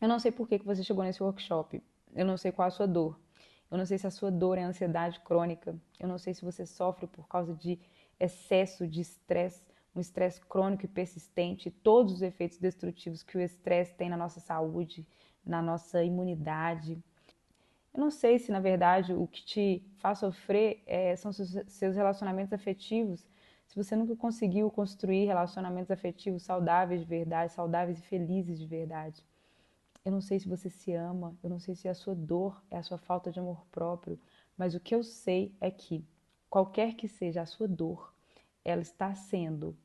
Eu não sei por que que você chegou nesse workshop. Eu não sei qual a sua dor. Eu não sei se a sua dor é ansiedade crônica. Eu não sei se você sofre por causa de excesso de estresse, um estresse crônico e persistente, todos os efeitos destrutivos que o estresse tem na nossa saúde, na nossa imunidade. Eu não sei se, na verdade, o que te faz sofrer são seus relacionamentos afetivos. Se você nunca conseguiu construir relacionamentos afetivos saudáveis de verdade, saudáveis e felizes de verdade. Eu não sei se você se ama, eu não sei se a sua dor é a sua falta de amor próprio, mas o que eu sei é que, qualquer que seja a sua dor, ela está sendo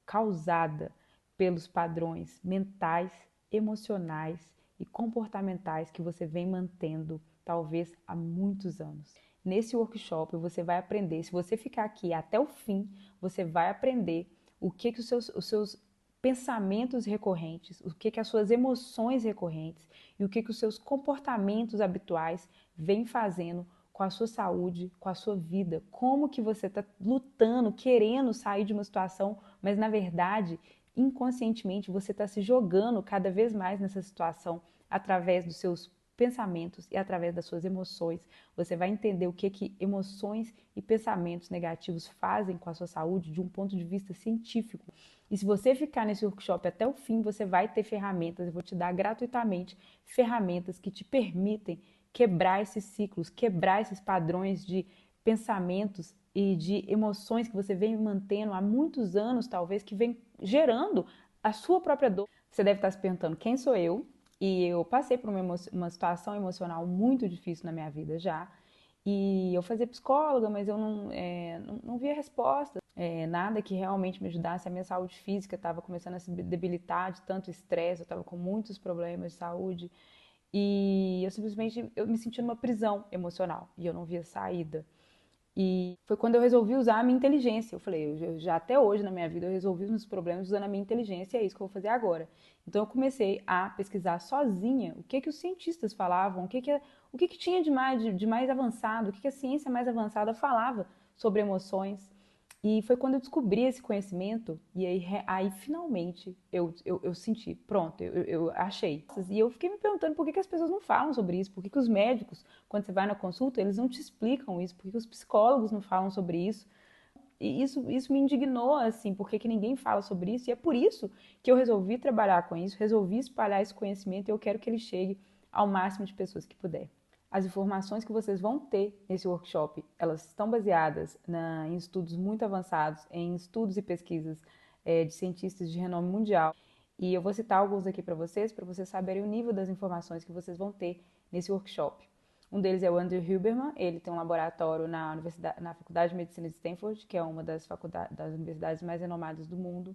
causada pelos padrões mentais, emocionais e comportamentais que você vem mantendo, talvez há muitos anos. Nesse workshop você vai aprender, se você ficar aqui até o fim, você vai aprender o que os seus pensamentos recorrentes, o que as suas emoções recorrentes e o que os seus comportamentos habituais vêm fazendo com a sua saúde, com a sua vida, como que você está lutando, querendo sair de uma situação, mas na verdade, inconscientemente, você está se jogando cada vez mais nessa situação através dos seus pensamentos e através das suas emoções. Você vai entender o que emoções e pensamentos negativos fazem com a sua saúde de um ponto de vista científico. E se você ficar nesse workshop até o fim, você vai ter ferramentas, eu vou te dar gratuitamente ferramentas que te permitem quebrar esses ciclos, quebrar esses padrões de pensamentos e de emoções que você vem mantendo há muitos anos, talvez, que vem gerando a sua própria dor. Você deve estar se perguntando quem sou eu, e eu passei por uma situação emocional muito difícil na minha vida já. E eu fazia psicóloga, mas eu não via resposta, nada que realmente me ajudasse. A minha saúde física estava começando a se debilitar de tanto estresse, eu estava com muitos problemas de saúde. E eu me senti numa prisão emocional e eu não via saída. E foi quando eu resolvi usar a minha inteligência. Eu falei, eu já até hoje na minha vida eu resolvi os meus problemas usando a minha inteligência e é isso que eu vou fazer agora. Então eu comecei a pesquisar sozinha o que os cientistas falavam, o que tinha de mais avançado, o que a ciência mais avançada falava sobre emoções. E foi quando eu descobri esse conhecimento, e aí finalmente eu senti, pronto, eu achei. E eu fiquei me perguntando por que as pessoas não falam sobre isso, por que os médicos, quando você vai na consulta, eles não te explicam isso, por que os psicólogos não falam sobre isso. E isso me indignou, assim, porque que ninguém fala sobre isso, e é por isso que eu resolvi trabalhar com isso, resolvi espalhar esse conhecimento e eu quero que ele chegue ao máximo de pessoas que puder. As informações que vocês vão ter nesse workshop, elas estão baseadas em estudos muito avançados, em estudos e pesquisas de cientistas de renome mundial. E eu vou citar alguns aqui para vocês saberem o nível das informações que vocês vão ter nesse workshop. Um deles é o Andrew Huberman, ele tem um laboratório na Faculdade de Medicina de Stanford, que é uma das universidades mais renomadas do mundo.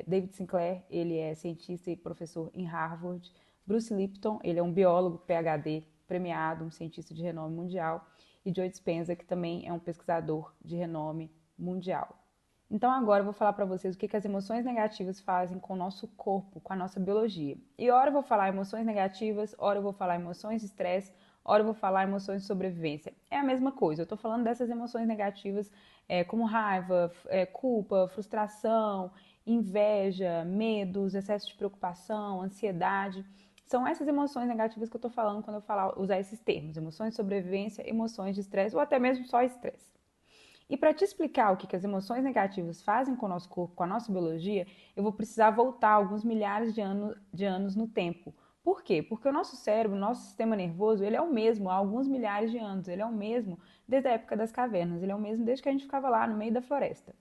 David Sinclair, ele é cientista e professor em Harvard. Bruce Lipton, ele é um biólogo PhD premiado, um cientista de renome mundial. E Joe Dispenza, que também é um pesquisador de renome mundial. Então agora eu vou falar para vocês o que as emoções negativas fazem com o nosso corpo, com a nossa biologia. E ora eu vou falar emoções negativas, ora eu vou falar emoções de estresse, ora eu vou falar emoções de sobrevivência. É a mesma coisa, eu estou falando dessas emoções negativas como raiva, culpa, frustração, inveja, medos, excesso de preocupação, ansiedade. São essas emoções negativas que eu estou falando quando eu falar, usar esses termos, emoções de sobrevivência, emoções de estresse ou até mesmo só estresse. E para te explicar o que as emoções negativas fazem com o nosso corpo, com a nossa biologia, eu vou precisar voltar alguns milhares de anos no tempo. Por quê? Porque o nosso cérebro, o nosso sistema nervoso, ele é o mesmo há alguns milhares de anos. Ele é o mesmo desde a época das cavernas. Ele é o mesmo desde que a gente ficava lá no meio da floresta.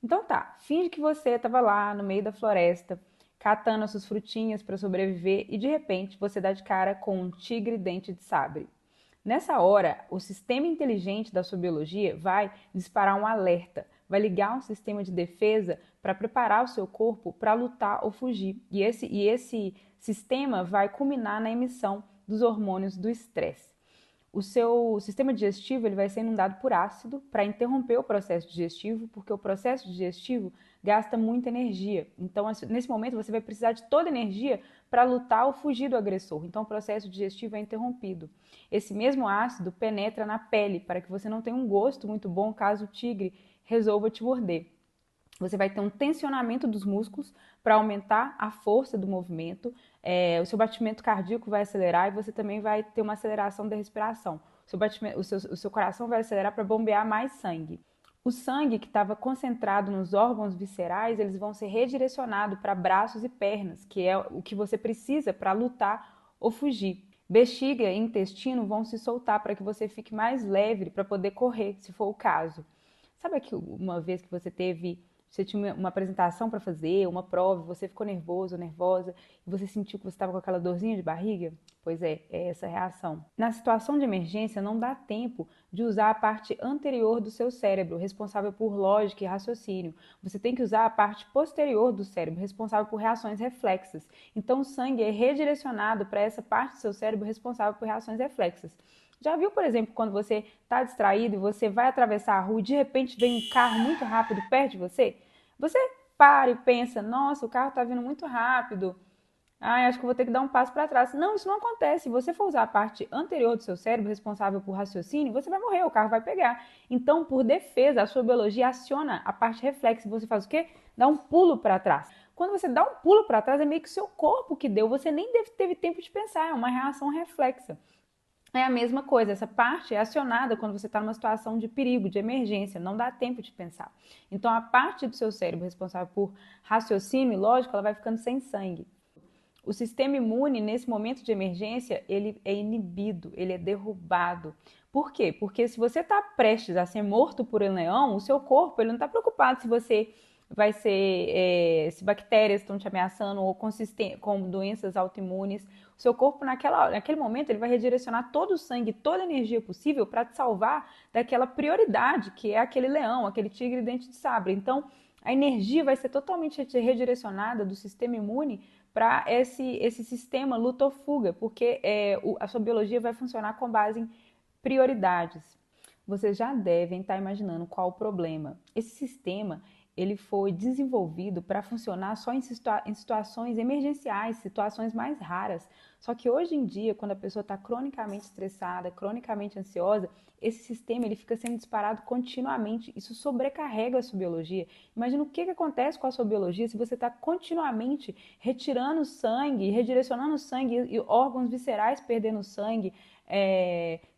Então tá, finge que você estava lá no meio da floresta, catando as suas frutinhas para sobreviver e de repente você dá de cara com um tigre dente de sabre. Nessa hora, o sistema inteligente da sua biologia vai disparar um alerta, vai ligar um sistema de defesa para preparar o seu corpo para lutar ou fugir. E esse sistema vai culminar na emissão dos hormônios do estresse. O seu sistema digestivo ele vai ser inundado por ácido para interromper o processo digestivo, porque o processo digestivo gasta muita energia. Então, nesse momento, você vai precisar de toda a energia para lutar ou fugir do agressor. Então, o processo digestivo é interrompido. Esse mesmo ácido penetra na pele para que você não tenha um gosto muito bom caso o tigre resolva te morder. Você vai ter um tensionamento dos músculos para aumentar a força do movimento, o seu batimento cardíaco vai acelerar e você também vai ter uma aceleração da respiração. O seu coração vai acelerar para bombear mais sangue. O sangue que estava concentrado nos órgãos viscerais, eles vão ser redirecionados para braços e pernas, que é o que você precisa para lutar ou fugir. Bexiga e intestino vão se soltar para que você fique mais leve para poder correr, se for o caso. Sabe que uma vez que você tinha uma apresentação para fazer, uma prova, você ficou nervoso ou nervosa e você sentiu que você estava com aquela dorzinha de barriga? Pois é essa reação. Na situação de emergência, não dá tempo de usar a parte anterior do seu cérebro, responsável por lógica e raciocínio. Você tem que usar a parte posterior do cérebro, responsável por reações reflexas. Então, o sangue é redirecionado para essa parte do seu cérebro responsável por reações reflexas. Já viu, por exemplo, quando você está distraído e você vai atravessar a rua e de repente vem um carro muito rápido perto de você? Você para e pensa, nossa, o carro está vindo muito rápido. Acho que eu vou ter que dar um passo para trás. Não, isso não acontece. Se você for usar a parte anterior do seu cérebro, responsável por raciocínio, você vai morrer, o carro vai pegar. Então, por defesa, a sua biologia aciona a parte reflexa. Você faz o quê? Dá um pulo para trás. Quando você dá um pulo para trás, é meio que o seu corpo que deu. Você nem teve tempo de pensar, é uma reação reflexa. É a mesma coisa, essa parte é acionada quando você está numa situação de perigo, de emergência, não dá tempo de pensar. Então, a parte do seu cérebro responsável por raciocínio e lógica, ela vai ficando sem sangue. O sistema imune, nesse momento de emergência, ele é inibido, ele é derrubado. Por quê? Porque se você está prestes a ser morto por um leão, o seu corpo ele não está preocupado se você vai ser, se bactérias estão te ameaçando ou com doenças autoimunes. O seu corpo, naquele momento, ele vai redirecionar todo o sangue, toda a energia possível para te salvar daquela prioridade, que é aquele leão, aquele tigre dente de sabre. Então, a energia vai ser totalmente redirecionada do sistema imune para esse sistema luta ou fuga, porque a sua biologia vai funcionar com base em prioridades. Vocês já devem estar imaginando qual o problema. Esse sistema ele foi desenvolvido para funcionar só em situações emergenciais, situações mais raras. Só que hoje em dia, quando a pessoa está cronicamente estressada, cronicamente ansiosa, esse sistema ele fica sendo disparado continuamente. Isso sobrecarrega a sua biologia. Imagina o que acontece com a sua biologia se você está continuamente retirando sangue, redirecionando sangue e órgãos viscerais perdendo sangue,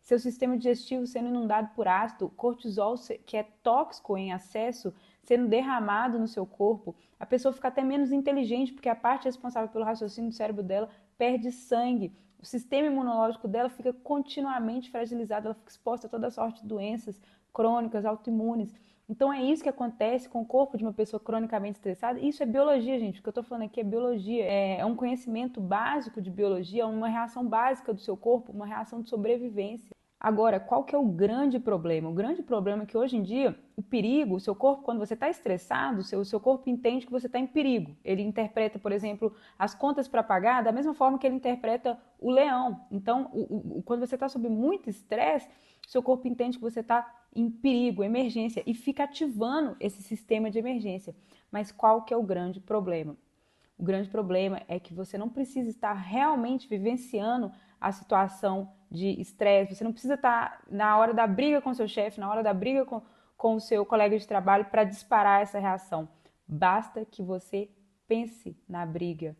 seu sistema digestivo sendo inundado por ácido, cortisol que é tóxico em excesso sendo derramado no seu corpo, a pessoa fica até menos inteligente porque a parte responsável pelo raciocínio do cérebro dela perde sangue. O sistema imunológico dela fica continuamente fragilizado, ela fica exposta a toda sorte de doenças crônicas, autoimunes. Então é isso que acontece com o corpo de uma pessoa cronicamente estressada. Isso é biologia, gente. O que eu estou falando aqui é biologia. É um conhecimento básico de biologia, uma reação básica do seu corpo, uma reação de sobrevivência. Agora, qual que é o grande problema? O grande problema é que hoje em dia, o perigo, o seu corpo, quando você está estressado, o seu corpo entende que você está em perigo. Ele interpreta, por exemplo, as contas para pagar da mesma forma que ele interpreta o leão. Então, quando você está sob muito estresse, seu corpo entende que você está em perigo, emergência, e fica ativando esse sistema de emergência. Mas qual que é o grande problema? O grande problema é que você não precisa estar realmente vivenciando a situação de estresse, você não precisa estar na hora da briga com seu chefe, na hora da briga com o seu colega de trabalho para disparar essa reação. Basta que você pense na briga,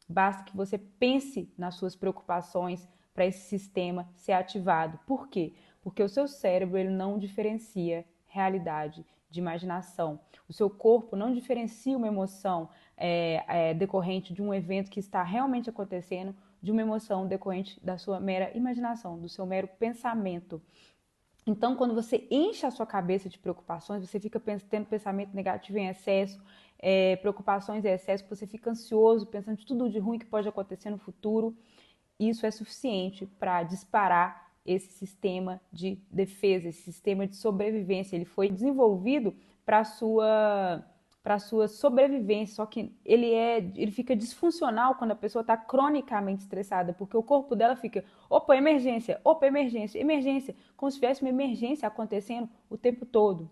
basta que você pense nas suas preocupações para esse sistema ser ativado. Por quê? Porque o seu cérebro ele não diferencia realidade de imaginação. O seu corpo não diferencia uma emoção decorrente de um evento que está realmente acontecendo de uma emoção decorrente da sua mera imaginação, do seu mero pensamento. Então, quando você enche a sua cabeça de preocupações, você fica tendo pensamento negativo em excesso, preocupações em excesso, você fica ansioso, pensando de tudo de ruim que pode acontecer no futuro, isso é suficiente para disparar esse sistema de defesa, esse sistema de sobrevivência. Ele foi desenvolvido para a sua sobrevivência, só que ele fica disfuncional quando a pessoa está cronicamente estressada, porque o corpo dela fica, opa, emergência, emergência, como se tivesse uma emergência acontecendo o tempo todo.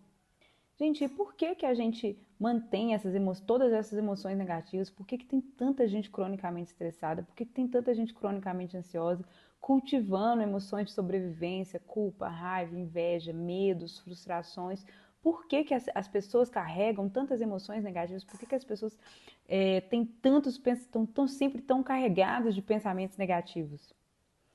Gente, e por que a gente mantém todas essas emoções negativas? Por que tem tanta gente cronicamente estressada? Por que tem tanta gente cronicamente ansiosa, cultivando emoções de sobrevivência, culpa, raiva, inveja, medos, frustrações? Por que que as pessoas carregam tantas emoções negativas? Por que que as pessoas estão sempre tão carregadas de pensamentos negativos?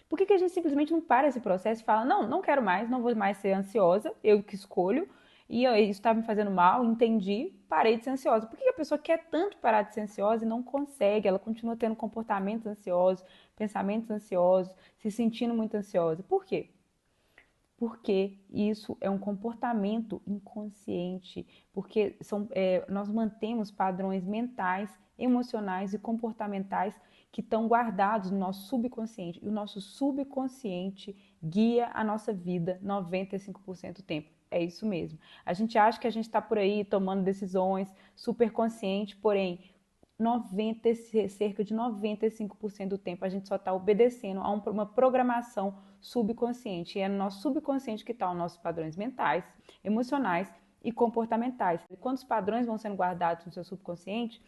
Por que que a gente simplesmente não para esse processo e fala, não, não quero mais, não vou mais ser ansiosa, eu que escolho, e isso está me fazendo mal, entendi, parei de ser ansiosa. Por que que a pessoa quer tanto parar de ser ansiosa e não consegue? Ela continua tendo comportamentos ansiosos, pensamentos ansiosos, se sentindo muito ansiosa. Por quê? Porque isso é um comportamento inconsciente, porque nós mantemos padrões mentais, emocionais e comportamentais que estão guardados no nosso subconsciente. E o nosso subconsciente guia a nossa vida 95% do tempo. É isso mesmo. A gente acha que a gente está por aí tomando decisões super consciente, porém, cerca de 95% do tempo a gente só está obedecendo a uma programação subconsciente. E é no nosso subconsciente que estão os nossos padrões mentais, emocionais e comportamentais. E quando os padrões vão sendo guardados no seu subconsciente,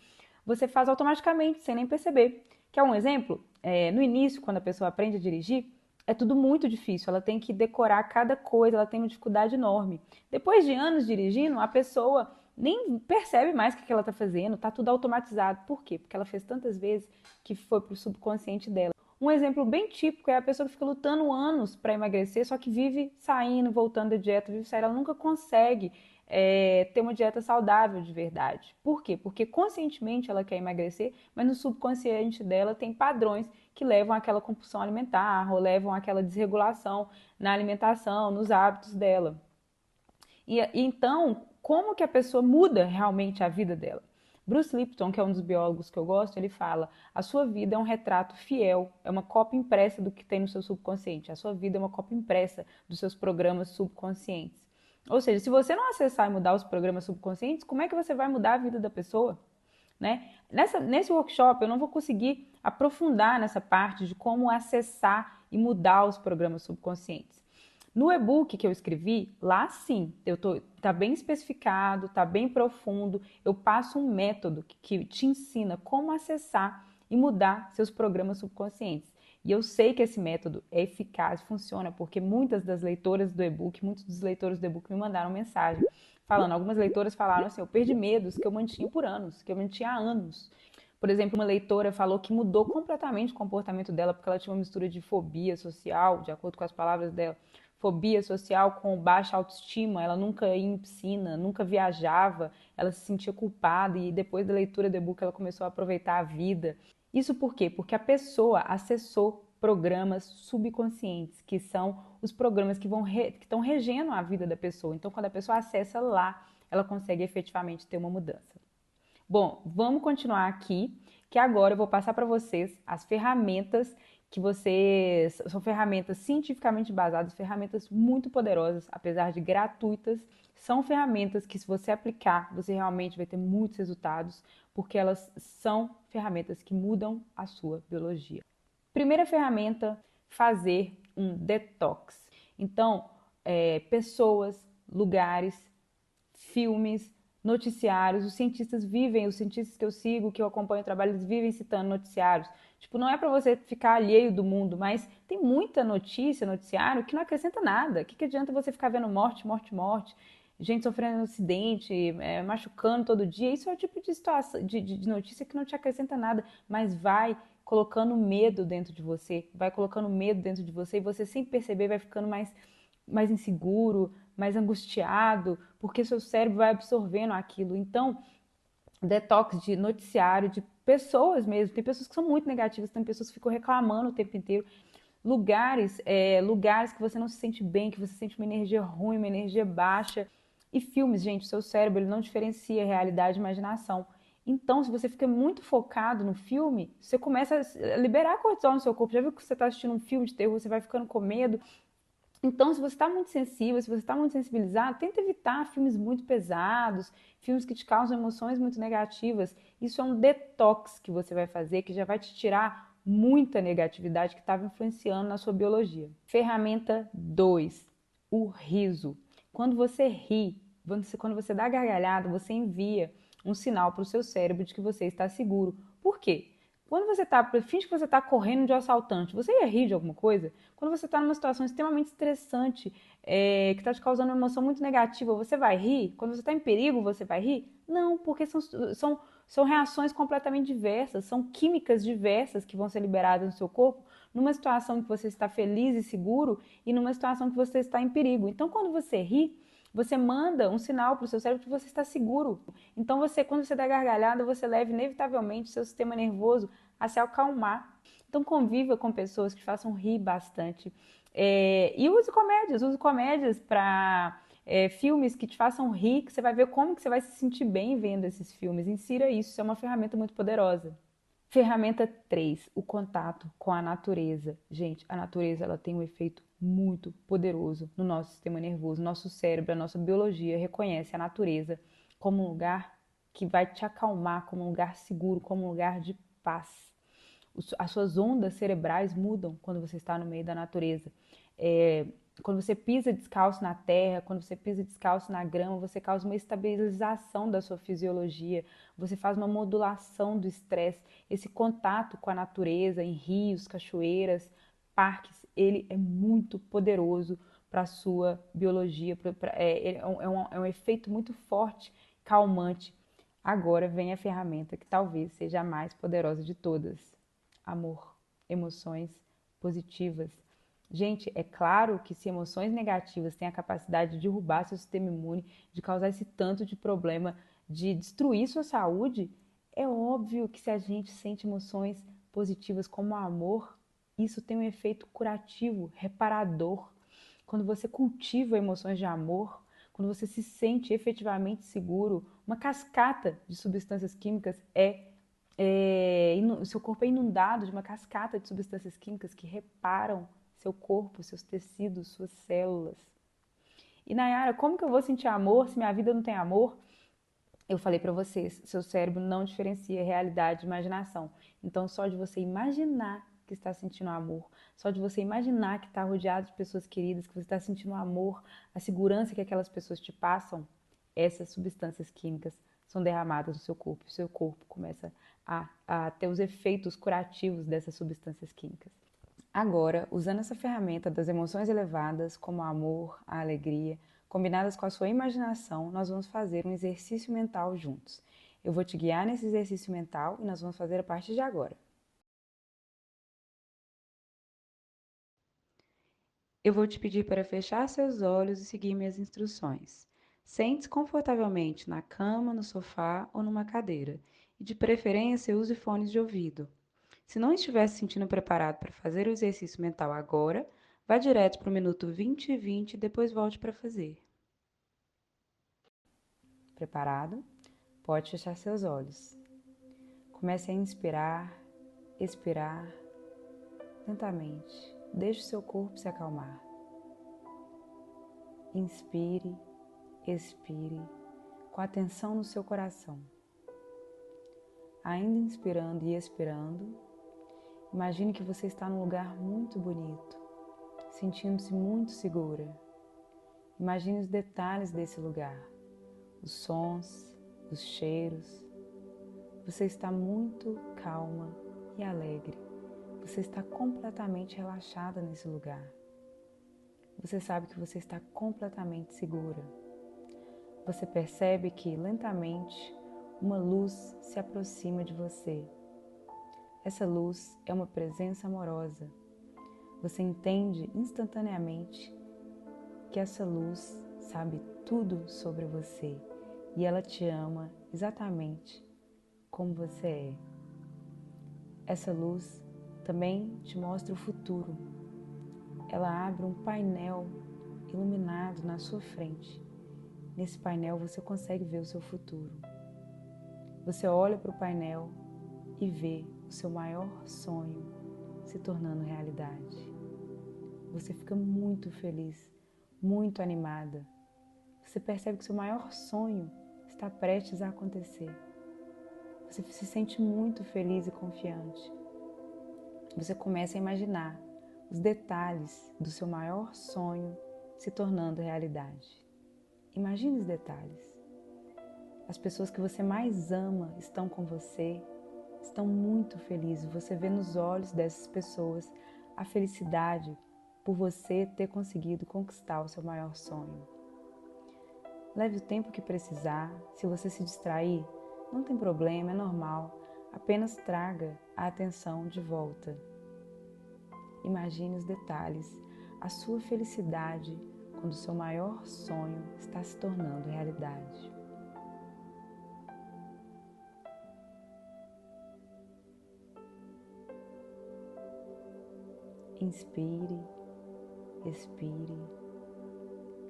você faz automaticamente, sem nem perceber. Quer um exemplo? No início, quando a pessoa aprende a dirigir, é tudo muito difícil, ela tem que decorar cada coisa, ela tem uma dificuldade enorme. Depois de anos dirigindo, a pessoa nem percebe mais o que ela está fazendo, está tudo automatizado. Por quê? Porque ela fez tantas vezes que foi para o subconsciente dela. Um exemplo bem típico é a pessoa que fica lutando anos para emagrecer, só que vive saindo, voltando da dieta, vive saindo, ela nunca consegue ter uma dieta saudável de verdade. Por quê? Porque conscientemente ela quer emagrecer, mas no subconsciente dela tem padrões que levam àquela compulsão alimentar ou levam àquela desregulação na alimentação, nos hábitos dela. E então, como que a pessoa muda realmente a vida dela? Bruce Lipton, que é um dos biólogos que eu gosto, ele fala: a sua vida é um retrato fiel, é uma cópia impressa do que tem no seu subconsciente. A sua vida é uma cópia impressa dos seus programas subconscientes. Ou seja, se você não acessar e mudar os programas subconscientes, como é que você vai mudar a vida da pessoa? Né? Nesse workshop eu não vou conseguir aprofundar nessa parte de como acessar e mudar os programas subconscientes. No e-book que eu escrevi, lá sim, tá bem especificado, tá bem profundo. Eu passo um método que te ensina como acessar e mudar seus programas subconscientes. E eu sei que esse método é eficaz, funciona, porque muitas das leitoras do e-book, muitos dos leitores do e-book me mandaram mensagem falando. Algumas leitoras falaram assim: eu perdi medos que eu mantinha por anos, que eu mantinha há anos. Por exemplo, uma leitora falou que mudou completamente o comportamento dela porque ela tinha uma mistura de fobia social, de acordo com as palavras dela, fobia social com baixa autoestima. Ela nunca ia em piscina, nunca viajava, ela se sentia culpada e depois da leitura do e-book ela começou a aproveitar a vida. Isso por quê? Porque a pessoa acessou programas subconscientes, que são os programas que estão regendo a vida da pessoa. Então, quando a pessoa acessa lá, ela consegue efetivamente ter uma mudança. Bom, vamos continuar aqui, que agora eu vou passar para vocês as ferramentas que são ferramentas cientificamente basadas, ferramentas muito poderosas, apesar de gratuitas, são ferramentas que, se você aplicar, você realmente vai ter muitos resultados, porque elas são ferramentas que mudam a sua biologia. Primeira ferramenta: fazer um detox. Então, pessoas, lugares, filmes, noticiários, os cientistas que eu sigo, que eu acompanho o trabalho, eles vivem citando noticiários. Tipo, não é para você ficar alheio do mundo, mas tem muita notícia, noticiário, que não acrescenta nada. O que adianta você ficar vendo morte, morte, morte, gente sofrendo um acidente, machucando todo dia? Isso é o tipo de situação, de notícia que não te acrescenta nada, mas vai colocando medo dentro de você, vai colocando medo dentro de você e você, sem perceber, vai ficando mais inseguro, mais angustiado, porque seu cérebro vai absorvendo aquilo. Então, detox de noticiário, de pessoas mesmo. Tem pessoas que são muito negativas, tem pessoas que ficam reclamando o tempo inteiro. Lugares que você não se sente bem, que você sente uma energia ruim, uma energia baixa. E filmes, gente, o seu cérebro ele não diferencia realidade e imaginação. Então, se você fica muito focado no filme, você começa a liberar cortisol no seu corpo. Já viu que você está assistindo um filme de terror, você vai ficando com medo? Então, se você está muito sensível, se você está muito sensibilizado, tenta evitar filmes muito pesados, filmes que te causam emoções muito negativas. Isso é um detox que você vai fazer, que já vai te tirar muita negatividade que estava influenciando na sua biologia. Ferramenta 2, o riso. Quando você ri, quando você dá gargalhada, você envia um sinal para o seu cérebro de que você está seguro. Por quê? Quando você tá, finge que você tá correndo de um assaltante, você ia rir de alguma coisa? Quando você tá numa situação extremamente estressante, que tá te causando uma emoção muito negativa, você vai rir? Quando você tá em perigo, você vai rir? Não, porque são reações completamente diversas, são químicas diversas que vão ser liberadas no seu corpo numa situação que você está feliz e seguro e numa situação que você está em perigo. Então, quando você ri, você manda um sinal para o seu cérebro que você está seguro. Então, quando você dá gargalhada, você leva inevitavelmente o seu sistema nervoso a se acalmar. Então, conviva com pessoas que façam rir bastante. E use comédias para filmes que te façam rir, que você vai ver como que você vai se sentir bem vendo esses filmes. Insira isso é uma ferramenta muito poderosa. Ferramenta 3, o contato com a natureza. Gente, a natureza ela tem um efeito muito poderoso no nosso sistema nervoso. Nosso cérebro, a nossa biologia reconhece a natureza como um lugar que vai te acalmar, como um lugar seguro, como um lugar de paz. As suas ondas cerebrais mudam quando você está no meio da natureza. Quando você pisa descalço na terra, quando você pisa descalço na grama, você causa uma estabilização da sua fisiologia, você faz uma modulação do estresse. Esse contato com a natureza, em rios, cachoeiras, parques, ele é muito poderoso para a sua biologia, é um efeito muito forte, calmante. Agora vem a ferramenta que talvez seja a mais poderosa de todas: amor, emoções positivas. Gente, é claro que se emoções negativas têm a capacidade de derrubar seu sistema imune, de causar esse tanto de problema, de destruir sua saúde, é óbvio que se a gente sente emoções positivas como o amor, isso tem um efeito curativo, reparador. Quando você cultiva emoções de amor, quando você se sente efetivamente seguro, uma cascata de substâncias químicas o seu corpo é inundado de uma cascata de substâncias químicas que reparam seu corpo, seus tecidos, suas células. E Nayara, como que eu vou sentir amor se minha vida não tem amor? Eu falei para vocês, seu cérebro não diferencia realidade e imaginação. Então, só de você imaginar que está sentindo amor, só de você imaginar que está rodeado de pessoas queridas, que você está sentindo amor, a segurança que aquelas pessoas te passam, essas substâncias químicas são derramadas no seu corpo. O seu corpo começa a ter os efeitos curativos dessas substâncias químicas. Agora, usando essa ferramenta das emoções elevadas, como o amor, a alegria, combinadas com a sua imaginação, nós vamos fazer um exercício mental juntos. Eu vou te guiar nesse exercício mental e nós vamos fazer a partir de agora. Eu vou te pedir para fechar seus olhos e seguir minhas instruções. Sente-se confortavelmente na cama, no sofá ou numa cadeira, e de preferência use fones de ouvido. Se não estiver se sentindo preparado para fazer o exercício mental agora, vá direto para o minuto 20 e 20 e depois volte para fazer. Preparado? Pode fechar seus olhos. Comece a inspirar, expirar lentamente. Deixe o seu corpo se acalmar. Inspire, expire, com atenção no seu coração. Ainda inspirando e expirando, imagine que você está num lugar muito bonito, sentindo-se muito segura. Imagine os detalhes desse lugar, os sons, os cheiros. Você está muito calma e alegre. Você está completamente relaxada nesse lugar. Você sabe que você está completamente segura. Você percebe que, lentamente, uma luz se aproxima de você. Essa luz é uma presença amorosa. Você entende instantaneamente que essa luz sabe tudo sobre você e ela te ama exatamente como você é. Essa luz também te mostra o futuro. Ela abre um painel iluminado na sua frente. Nesse painel você consegue ver o seu futuro. Você olha para o painel e vê o seu maior sonho se tornando realidade. Você fica muito feliz, muito animada. Você percebe que seu maior sonho está prestes a acontecer. Você se sente muito feliz e confiante. Você começa a imaginar os detalhes do seu maior sonho se tornando realidade. Imagine os detalhes. As pessoas que você mais ama estão com você, estão muito felizes. Você vê nos olhos dessas pessoas a felicidade por você ter conseguido conquistar o seu maior sonho. Leve o tempo que precisar. Se você se distrair, não tem problema, é normal. Apenas traga a atenção de volta. Imagine os detalhes, a sua felicidade quando o seu maior sonho está se tornando realidade. Inspire, expire,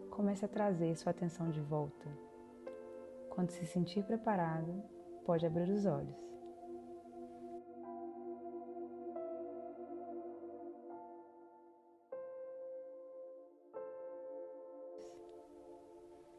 comece a trazer sua atenção de volta. Quando se sentir preparado, pode abrir os olhos.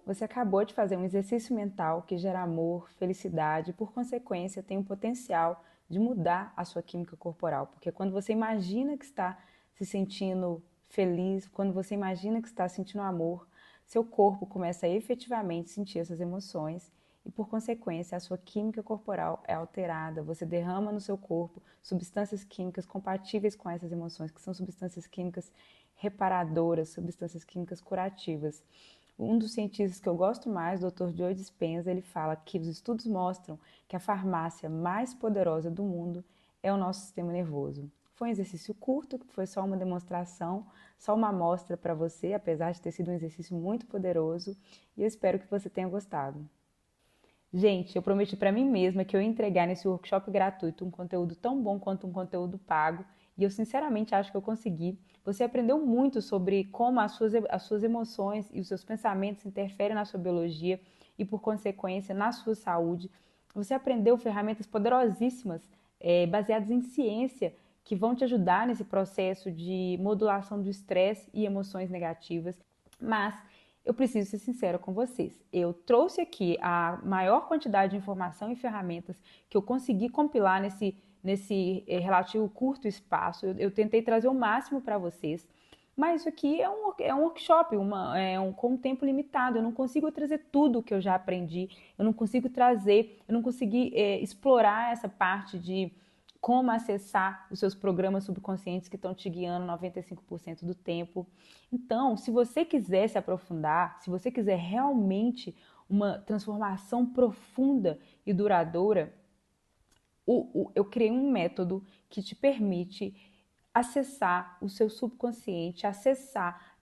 Você acabou de fazer um exercício mental que gera amor, felicidade e, por consequência, tem o potencial de mudar a sua química corporal. Porque quando você imagina que está se sentindo feliz, quando você imagina que está sentindo amor, seu corpo começa a efetivamente sentir essas emoções e, por consequência, a sua química corporal é alterada. Você derrama no seu corpo substâncias químicas compatíveis com essas emoções, que são substâncias químicas reparadoras, substâncias químicas curativas. Um dos cientistas que eu gosto mais, o Dr. Joe Dispenza, ele fala que os estudos mostram que a farmácia mais poderosa do mundo é o nosso sistema nervoso. Foi um exercício curto, foi só uma demonstração, só uma amostra para você, apesar de ter sido um exercício muito poderoso, e eu espero que você tenha gostado. Gente, eu prometi para mim mesma que eu ia entregar nesse workshop gratuito um conteúdo tão bom quanto um conteúdo pago, e eu sinceramente acho que eu consegui. Você aprendeu muito sobre como as suas emoções e os seus pensamentos interferem na sua biologia e, por consequência, na sua saúde. Você aprendeu ferramentas poderosíssimas, baseadas em ciência, que vão te ajudar nesse processo de modulação do estresse e emoções negativas. Mas eu preciso ser sincera com vocês. Eu trouxe aqui a maior quantidade de informação e ferramentas que eu consegui compilar nesse relativo curto espaço. Eu tentei trazer o máximo para vocês, mas isso aqui é um workshop, com um tempo limitado. Eu não consigo trazer tudo o que eu já aprendi, eu não consigo trazer, eu não consegui explorar essa parte de como acessar os seus programas subconscientes que estão te guiando 95% do tempo. Então, se você quiser se aprofundar, se você quiser realmente uma transformação profunda e duradoura, eu criei um método que te permite acessar o seu subconsciente, acessar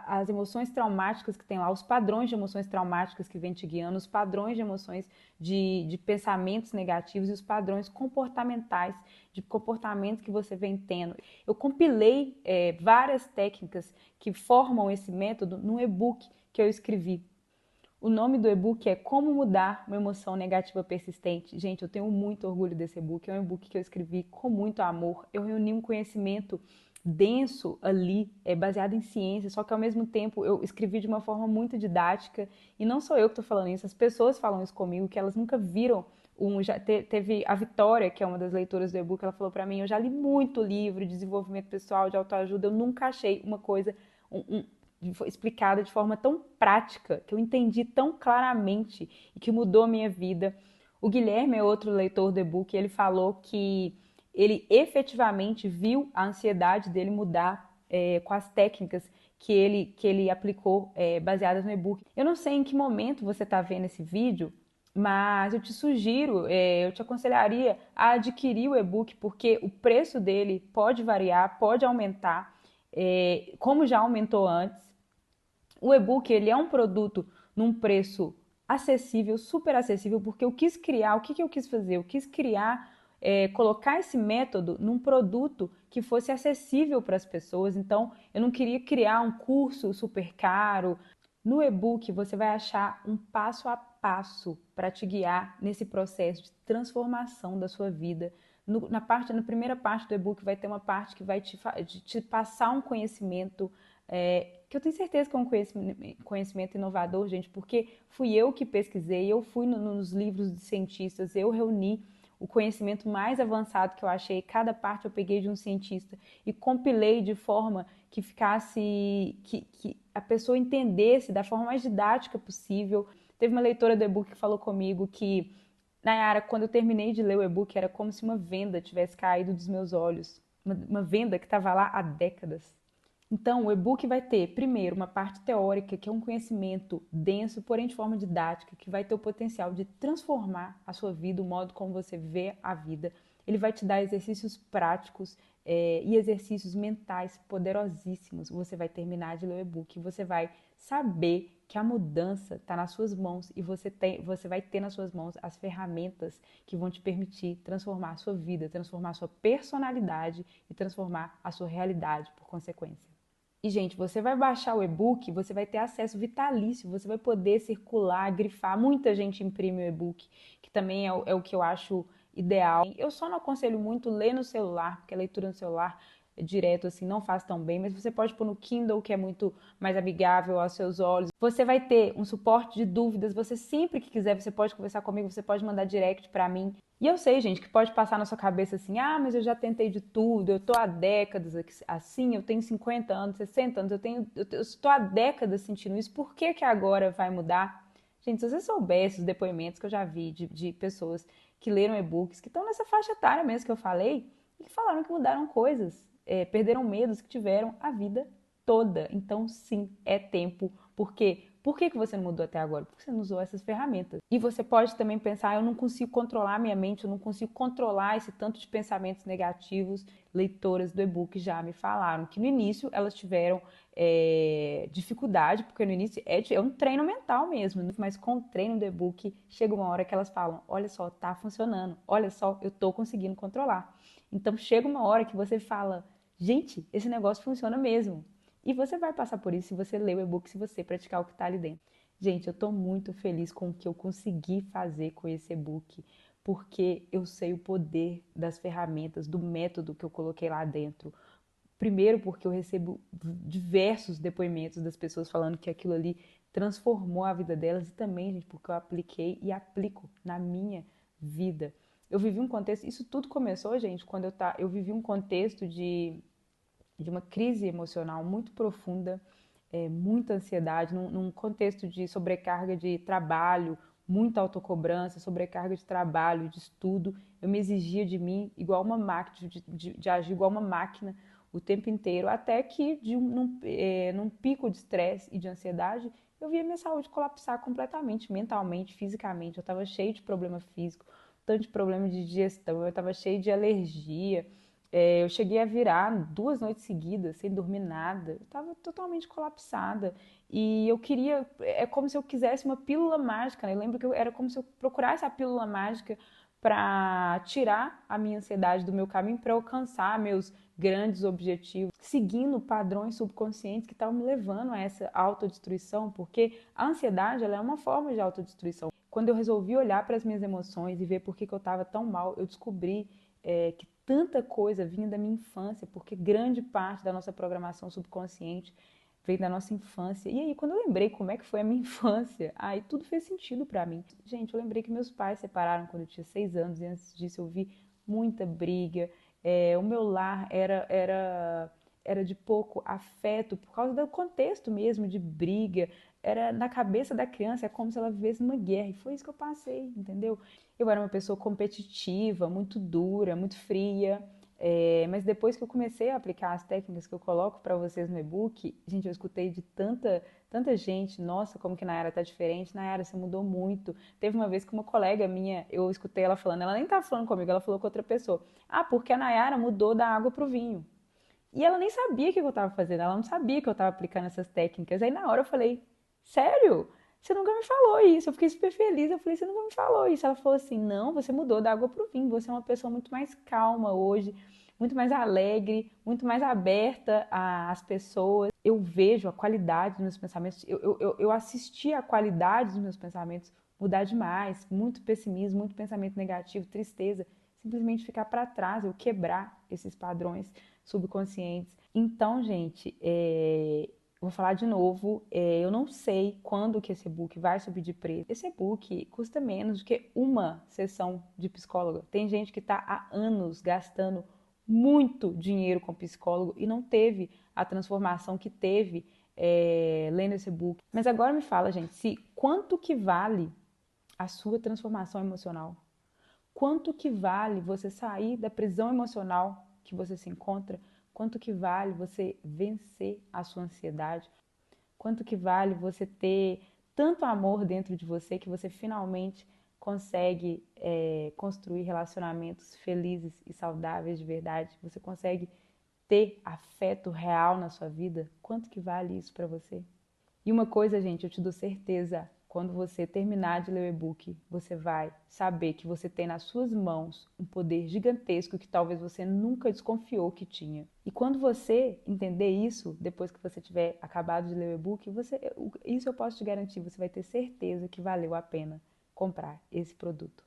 as emoções traumáticas que tem lá, os padrões de emoções traumáticas que vem te guiando, os padrões de emoções de pensamentos negativos e os padrões comportamentais, de comportamento que você vem tendo. Eu compilei várias técnicas que formam esse método num e-book que eu escrevi. O nome do e-book é Como Mudar uma Emoção Negativa Persistente. Gente, eu tenho muito orgulho desse e-book. É um e-book que eu escrevi com muito amor. Eu reuni um conhecimento denso ali, baseado em ciência, só que ao mesmo tempo eu escrevi de uma forma muito didática. E não sou eu que estou falando isso, as pessoas falam isso comigo, que elas nunca viram. Teve a Vitória, que é uma das leitoras do e-book, ela falou para mim, eu já li muito livro de desenvolvimento pessoal, de autoajuda, eu nunca achei uma coisa, explicada de forma tão prática, que eu entendi tão claramente e que mudou a minha vida. O Guilherme é outro leitor do e-book, ele falou que ele efetivamente viu a ansiedade dele mudar com as técnicas que ele aplicou baseadas no e-book. Eu não sei em que momento você está vendo esse vídeo, mas eu te sugiro, eu te aconselharia a adquirir o e-book, porque o preço dele pode variar, pode aumentar, como já aumentou antes. O e-book ele é um produto num preço acessível, super acessível, porque eu quis criar, o que eu quis fazer? Eu quis criar, colocar esse método num produto que fosse acessível para as pessoas. Então, eu não queria criar um curso super caro. No e-book você vai achar um passo a passo para te guiar nesse processo de transformação da sua vida. Na primeira parte do e-book vai ter uma parte que vai te passar um conhecimento que eu tenho certeza que é um conhecimento inovador, gente, porque fui eu que pesquisei, eu fui nos livros de cientistas, eu reuni o conhecimento mais avançado que eu achei, cada parte eu peguei de um cientista e compilei de forma que ficasse, que a pessoa entendesse da forma mais didática possível. Teve uma leitora do e-book que falou comigo que Nayara, quando eu terminei de ler o e-book, era como se uma venda tivesse caído dos meus olhos. Uma venda que estava lá há décadas. Então, o e-book vai ter, primeiro, uma parte teórica, que é um conhecimento denso, porém de forma didática, que vai ter o potencial de transformar a sua vida, o modo como você vê a vida. Ele vai te dar exercícios práticos e exercícios mentais poderosíssimos. Você vai terminar de ler o e-book, você vai saber que a mudança está nas suas mãos e você vai ter nas suas mãos as ferramentas que vão te permitir transformar a sua vida, transformar a sua personalidade e transformar a sua realidade por consequência. E, gente, você vai baixar o e-book, você vai ter acesso vitalício, você vai poder circular, grifar. Muita gente imprime o e-book, que também é o que eu acho ideal. Eu só não aconselho muito ler no celular, porque a leitura no celular direto assim não faz tão bem, mas você pode pôr no Kindle, que é muito mais amigável aos seus olhos. Você vai ter um suporte de dúvidas, você sempre que quiser, você pode conversar comigo, você pode mandar direct pra mim. E eu sei, gente, que pode passar na sua cabeça assim, ah, mas eu já tentei de tudo, eu tô há décadas assim, eu tenho 50 anos, 60 anos, eu estou há décadas sentindo isso, por que que agora vai mudar? Gente, se você soubesse os depoimentos que eu já vi de pessoas que leram e-books, que estão nessa faixa etária mesmo que eu falei, e que falaram que mudaram coisas, perderam medos que tiveram a vida toda. Então, sim, é tempo. Por quê? Por que você não mudou até agora? Porque você não usou essas ferramentas. E você pode também pensar, eu não consigo controlar minha mente, eu não consigo controlar esse tanto de pensamentos negativos. Leitoras do e-book já me falaram que no início elas tiveram dificuldade, porque no início é um treino mental mesmo, mas com o treino do e-book chega uma hora que elas falam, olha só, tá funcionando, olha só, eu tô conseguindo controlar. Então chega uma hora que você fala, gente, esse negócio funciona mesmo. E você vai passar por isso se você ler o e-book, se você praticar o que está ali dentro. Gente, eu estou muito feliz com o que eu consegui fazer com esse e-book, porque eu sei o poder das ferramentas, do método que eu coloquei lá dentro. Primeiro, porque eu recebo diversos depoimentos das pessoas falando que aquilo ali transformou a vida delas, e também, gente, porque eu apliquei e aplico na minha vida. Eu vivi um contexto, isso tudo começou, gente, quando eu vivi um contexto de uma crise emocional muito profunda, muita ansiedade, num contexto de sobrecarga de trabalho, muita autocobrança, sobrecarga de trabalho, de estudo. Eu me exigia de mim igual uma máquina, de agir igual uma máquina o tempo inteiro, até que num pico de estresse e de ansiedade, eu via minha saúde colapsar completamente, mentalmente, fisicamente. Eu estava cheio de problema físico, tanto de problema de digestão, eu estava cheio de alergia. Eu cheguei a virar 2 noites seguidas, sem dormir nada. Eu estava totalmente colapsada. E eu queria. É como se eu quisesse uma pílula mágica, né? Eu lembro que era como se eu procurasse a pílula mágica para tirar a minha ansiedade do meu caminho, para alcançar meus grandes objetivos, seguindo padrões subconscientes que estavam me levando a essa autodestruição, porque a ansiedade ela é uma forma de autodestruição. Quando eu resolvi olhar para as minhas emoções e ver por que eu estava tão mal, eu descobri que tanta coisa vinha da minha infância, porque grande parte da nossa programação subconsciente veio da nossa infância. E aí, quando eu lembrei como é que foi a minha infância, aí tudo fez sentido pra mim. Gente, eu lembrei que meus pais se separaram quando eu tinha 6 anos, e antes disso eu vi muita briga. O meu lar era de pouco afeto, por causa do contexto mesmo de briga. Era na cabeça da criança, é como se ela vivesse numa guerra, e foi isso que eu passei, entendeu? Eu era uma pessoa competitiva, muito dura, muito fria. Mas depois que eu comecei a aplicar as técnicas que eu coloco para vocês no e-book, gente, eu escutei de tanta gente, nossa, como que Nayara tá diferente, Nayara, você mudou muito. Teve uma vez que uma colega minha, eu escutei ela falando, ela nem tava falando comigo, ela falou com outra pessoa. Ah, porque a Nayara mudou da água pro vinho. E ela nem sabia o que eu estava fazendo, ela não sabia que eu estava aplicando essas técnicas. Aí na hora eu falei, sério? Você nunca me falou isso. Eu fiquei super feliz. Eu falei, você nunca me falou isso. Ela falou assim, não, você mudou da água pro vinho. Você é uma pessoa muito mais calma hoje, muito mais alegre, muito mais aberta às pessoas. Eu vejo a qualidade dos meus pensamentos, eu assisti a qualidade dos meus pensamentos mudar demais. Muito pessimismo, muito pensamento negativo, tristeza. Simplesmente ficar para trás, eu quebrar esses padrões subconscientes. Então, gente, vou falar de novo, eu não sei quando que esse e-book vai subir de preço. Esse e-book custa menos do que uma sessão de psicóloga. Tem gente que está há anos gastando muito dinheiro com psicólogo e não teve a transformação que teve lendo esse e-book. Mas agora me fala, gente, se quanto que vale a sua transformação emocional? Quanto que vale você sair da prisão emocional que você se encontra? Quanto que vale você vencer a sua ansiedade? Quanto que vale você ter tanto amor dentro de você que você finalmente consegue construir relacionamentos felizes e saudáveis de verdade? Você consegue ter afeto real na sua vida? Quanto que vale isso para você? E uma coisa, gente, eu te dou certeza, quando você terminar de ler o e-book, você vai saber que você tem nas suas mãos um poder gigantesco que talvez você nunca desconfiou que tinha. E quando você entender isso, depois que você tiver acabado de ler o e-book, isso eu posso te garantir, você vai ter certeza que valeu a pena comprar esse produto.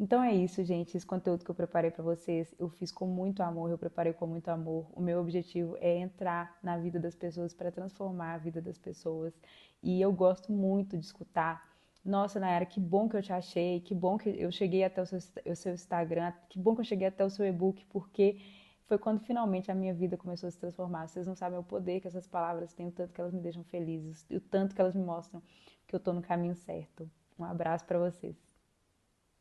Então é isso, gente. Esse conteúdo que eu preparei para vocês, eu fiz com muito amor, eu preparei com muito amor. O meu objetivo é entrar na vida das pessoas para transformar a vida das pessoas. E eu gosto muito de escutar. Nossa, Nayara, que bom que eu te achei, que bom que eu cheguei até o seu Instagram, que bom que eu cheguei até o seu e-book, porque foi quando finalmente a minha vida começou a se transformar. Vocês não sabem o poder que essas palavras têm, o tanto que elas me deixam felizes, e o tanto que elas me mostram que eu estou no caminho certo. Um abraço para vocês.